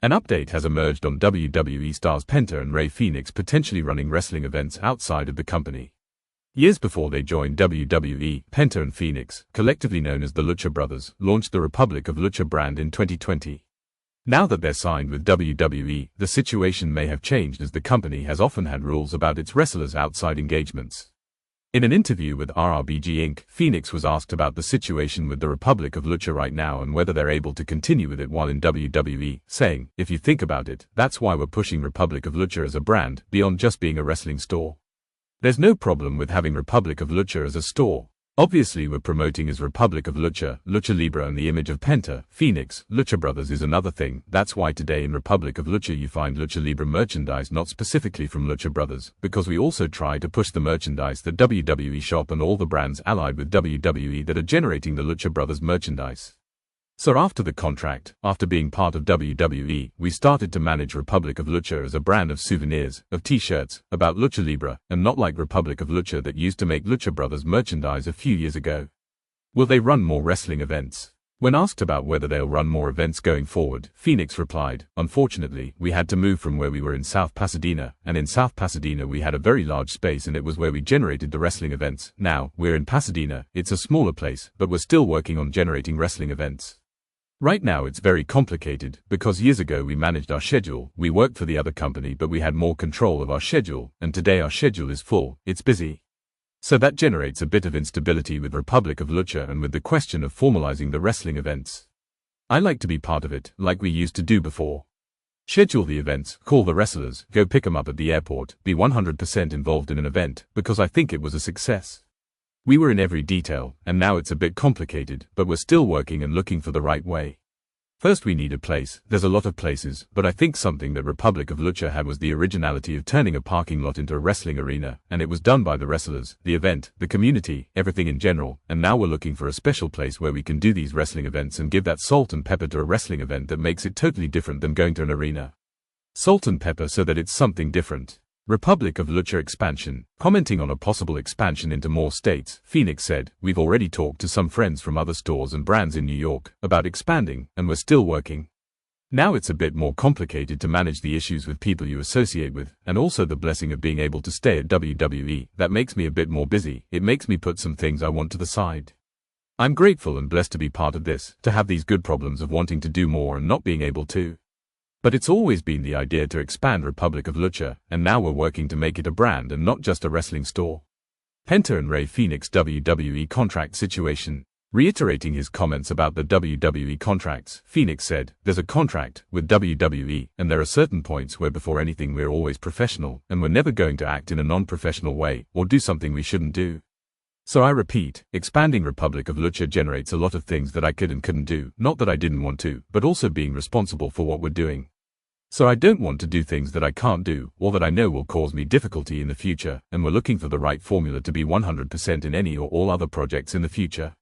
An update has emerged on WWE stars Penta and Fenix potentially running wrestling events outside of the company. Years before they joined WWE, Penta and Fenix, collectively known as the Lucha Brothers, launched the Republic of Lucha brand in 2020. Now that they're signed with WWE, the situation may have changed as the company has often had rules about its wrestlers' outside engagements. In an interview with RRBG Inc., Fenix was asked about the situation with the Republic of Lucha right now and whether they're able to continue with it while in WWE, saying, "If you think about it, that's why we're pushing Republic of Lucha as a brand, beyond just being a wrestling store. There's no problem with having Republic of Lucha as a store. Obviously we're promoting as Republic of Lucha, Lucha Libre and the image of Penta, Fenix, Lucha Brothers is another thing. That's why today in Republic of Lucha you find Lucha Libre merchandise not specifically from Lucha Brothers, because we also try to push the merchandise that WWE shop and all the brands allied with WWE that are generating the Lucha Brothers merchandise." So after the contract, after being part of WWE, we started to manage Republic of Lucha as a brand of souvenirs, of t-shirts, about Lucha Libre, and not like Republic of Lucha that used to make Lucha Brothers merchandise a few years ago. Will they run more wrestling events? When asked about whether they'll run more events going forward, Fenix replied, "Unfortunately, we had to move from where we were in South Pasadena, and in South Pasadena we had a very large space and it was where we generated the wrestling events. Now, we're in Pasadena, it's a smaller place, but we're still working on generating wrestling events. Right now it's very complicated, because years ago we managed our schedule, we worked for the other company but we had more control of our schedule, and today our schedule is full, it's busy. So that generates a bit of instability with Republic of Lucha and with the question of formalizing the wrestling events. I like to be part of it, like we used to do before. Schedule the events, call the wrestlers, go pick them up at the airport, be 100% involved in an event, because I think it was a success. We were in every detail, and now it's a bit complicated, but we're still working and looking for the right way. First we need a place, there's a lot of places, but I think something that Republic of Lucha had was the originality of turning a parking lot into a wrestling arena, and it was done by the wrestlers, the event, the community, everything in general, and now we're looking for a special place where we can do these wrestling events and give that salt and pepper to a wrestling event that makes it totally different than going to an arena. Salt and pepper so that it's something different. Republic of Lucha expansion. Commenting on a possible expansion into more states, Fenix said, "We've already talked to some friends from other stores and brands in New York about expanding, and we're still working. Now it's a bit more complicated to manage the issues with people you associate with, and also the blessing of being able to stay at WWE, that makes me a bit more busy, it makes me put some things I want to the side. I'm grateful and blessed to be part of this, to have these good problems of wanting to do more and not being able to. But it's always been the idea to expand Republic of Lucha, and now we're working to make it a brand and not just a wrestling store." Penta and Fenix WWE contract situation. Reiterating his comments about the WWE contracts, Fenix said, "There's a contract with WWE, and there are certain points where before anything we're always professional, and we're never going to act in a non-professional way, or do something we shouldn't do. So I repeat, expanding Republic of Lucha generates a lot of things that I could and couldn't do, not that I didn't want to, but also being responsible for what we're doing. So I don't want to do things that I can't do, or that I know will cause me difficulty in the future, and we're looking for the right formula to be 100% in any or all other projects in the future."